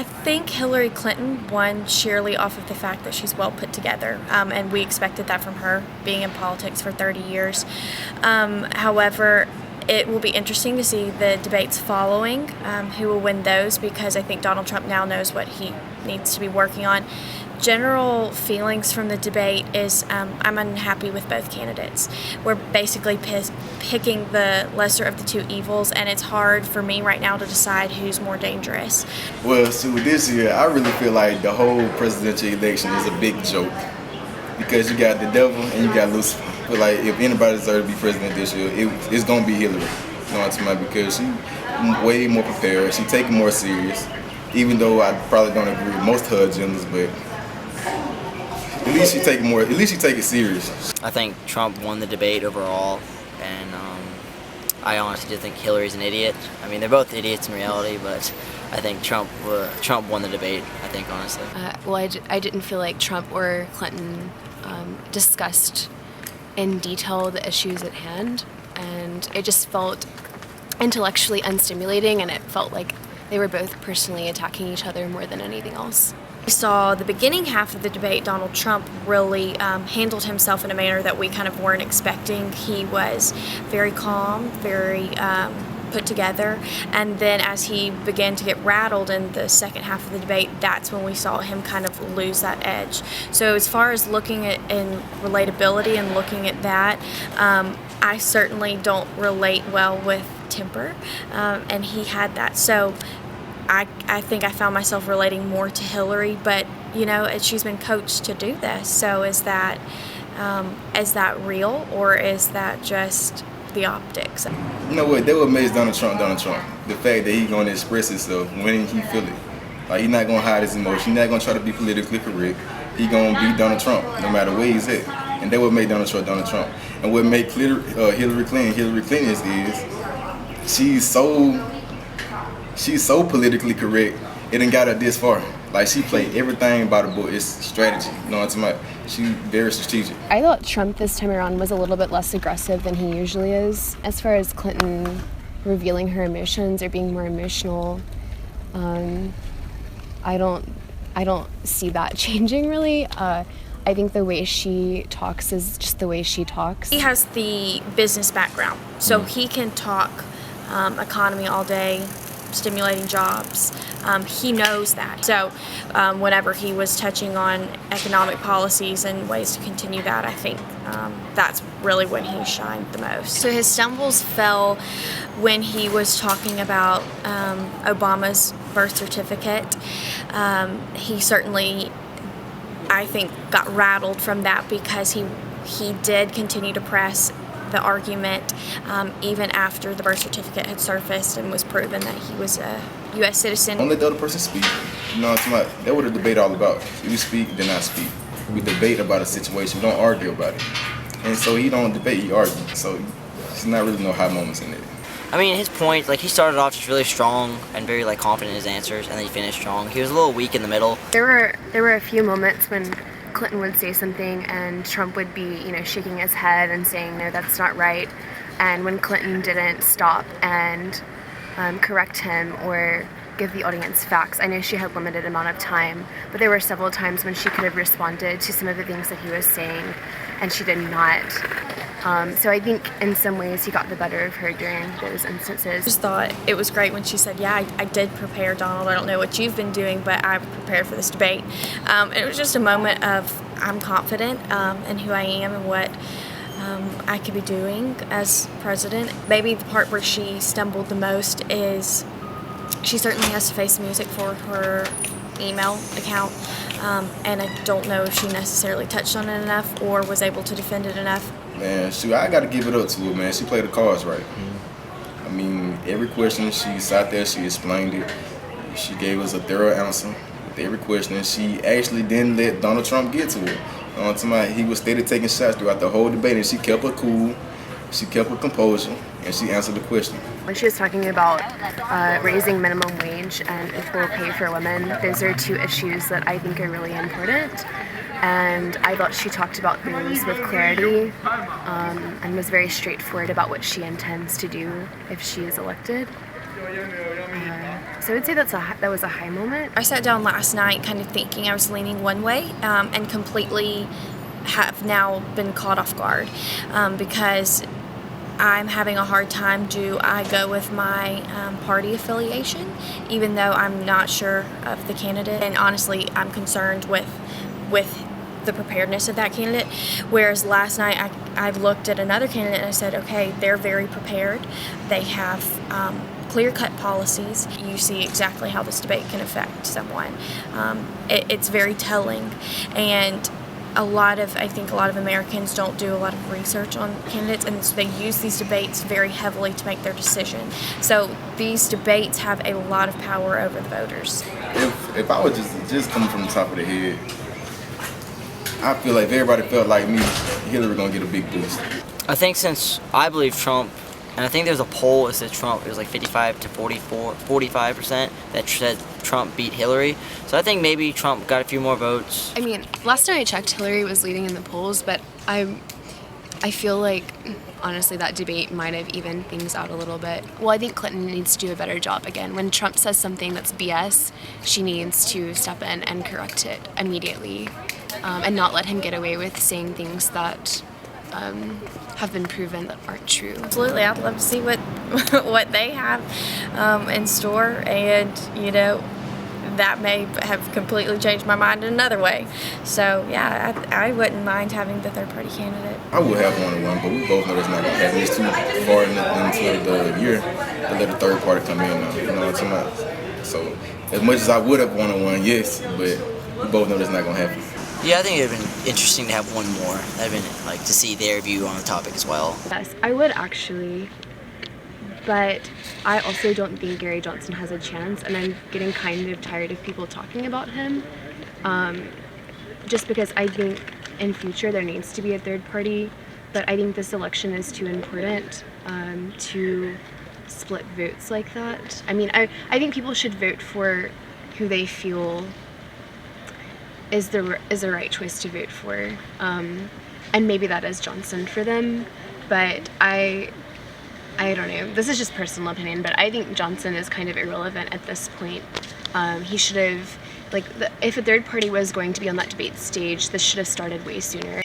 I think Hillary Clinton won sheerly off of the fact that she's well put together, and we expected that from her, being in politics for 30 years. However, it will be interesting to see the debates following, who will win those, because I think Donald Trump now knows what he needs to be working on. General feelings from the debate is I'm unhappy with both candidates. We're basically picking the lesser of the two evils, and it's hard for me right now to decide who's more dangerous. Well, so this year, I really feel like the whole presidential election is a big joke, because you got the devil and you got Lucifer. I feel like if anybody deserves to be president this year, it's going to be Hillary. You know what I'm saying? Because she's way more prepared. She take it more serious, even though I probably don't agree with most of her agendas, but at least she take it serious. I think Trump won the debate overall, and I honestly do think Hillary's an idiot. I mean, they're both idiots in reality, but I think Trump won the debate, I think, honestly. I didn't feel like Trump or Clinton discussed in detail the issues at hand, and it just felt intellectually unstimulating, and it felt like they were both personally attacking each other more than anything else. We saw the beginning half of the debate, Donald Trump really handled himself in a manner that we kind of weren't expecting. He was very calm, very put together, and then as he began to get rattled in the second half of the debate, that's when we saw him kind of lose that edge. So as far as looking at in relatability and looking at that, I certainly don't relate well with temper, and he had that. So I think I found myself relating more to Hillary, but she's been coached to do this. So is that real, or is that just the optics? You know what? That what makes Donald Trump Donald Trump. The fact that he's going to express himself when he feel it. Like, he's not going to hide his emotion. He's not going to try to be politically correct. He's going to be Donald Trump no matter where he's at. And that what made Donald Trump Donald Trump. And what made Hillary Clinton is she's so politically correct, it done got her this far. Like, she played everything by the book. It's strategy. You know what I'm saying? She's very strategic. I thought Trump this time around was a little bit less aggressive than he usually is. As far as Clinton revealing her emotions or being more emotional, I don't see that changing really. I think the way she talks is just the way she talks. He has the business background, so he can talk economy all day, stimulating jobs. He knows that. So whenever he was touching on economic policies and ways to continue that, I think that's really when he shined the most. So his stumbles fell when he was talking about Obama's birth certificate. He certainly, I think, got rattled from that, because he did continue to press the argument even after the birth certificate had surfaced and was proven that he was a U.S. citizen. Don't let the other person speak. You know what I'm saying? That's what the debate all about. If you speak, then I speak. We debate about a situation. We don't argue about it. And so he don't debate, he argues. So there's not really no high moments in it. I mean, his point, he started off just really strong and very confident in his answers, and then he finished strong. He was a little weak in the middle. There were a few moments when Clinton would say something and Trump would be, shaking his head and saying, no, that's not right. And when Clinton didn't stop and correct him or give the audience facts, I know she had limited amount of time, but there were several times when she could have responded to some of the things that he was saying, and she did not. So I think in some ways he got the better of her during those instances. I just thought it was great when she said, yeah, I did prepare, Donald. I don't know what you've been doing, but I've prepared for this debate. It was just a moment of I'm confident in who I am and what I could be doing as president. Maybe the part where she stumbled the most is she certainly has to face music for her email account, and I don't know if she necessarily touched on it enough or was able to defend it enough. Man, shoot, I got to give it up to her, man. She played the cards right. I mean, every question she sat there, she explained it. She gave us a thorough answer with every question. She actually didn't let Donald Trump get to her. You know what I'm talking about? He was steady taking shots throughout the whole debate, and she kept her cool. She kept her composure, and she answered the question. When she was talking about raising minimum wage and equal pay for women, those are two issues that I think are really important. And I thought she talked about those with clarity and was very straightforward about what she intends to do if she is elected. So I would say that was a high moment. I sat down last night kind of thinking I was leaning one way and completely have now been caught off guard because I'm having a hard time. Do I go with my party affiliation, even though I'm not sure of the candidate? And honestly, I'm concerned with the preparedness of that candidate. Whereas last night, I looked at another candidate and I said, okay, they're very prepared. They have clear-cut policies. You see exactly how this debate can affect someone. It's very telling, and I think a lot of Americans don't do a lot of research on candidates, and so they use these debates very heavily to make their decision. So these debates have a lot of power over the voters. If I was just coming from the top of the head, I feel like if everybody felt like me, Hillary gonna get a big boost. I think since I believe Trump, and I think there's a poll that said Trump, it was like 55 to 45% that said Trump beat Hillary. So I think maybe Trump got a few more votes. I mean, last time I checked, Hillary was leading in the polls, but I feel like, honestly, that debate might have evened things out a little bit. Well, I think Clinton needs to do a better job again. When Trump says something that's BS, she needs to step in and correct it immediately and not let him get away with saying things that have been proven that aren't true. Absolutely, I'd love to see what what they have in store, and that may have completely changed my mind in another way. So yeah, I wouldn't mind having the third party candidate. I would have 1-1, but we both know that's not gonna happen. It's too far into the year to let the third party come in now. You know what I'm talking about? So as much as I would have 1-1, yes, but we both know that's not gonna happen. Yeah, I think it would have been interesting to have one more. That would have been like to see their view on the topic as well. Yes, I would actually, but I also don't think Gary Johnson has a chance, and I'm getting kind of tired of people talking about him, just because I think in future there needs to be a third party, but I think this election is too important to split votes like that. I mean, I think people should vote for who they feel is the right choice to vote for, and maybe that is Johnson for them, but I don't know. This is just personal opinion, but I think Johnson is kind of irrelevant at this point. He should have, if a third party was going to be on that debate stage, this should have started way sooner.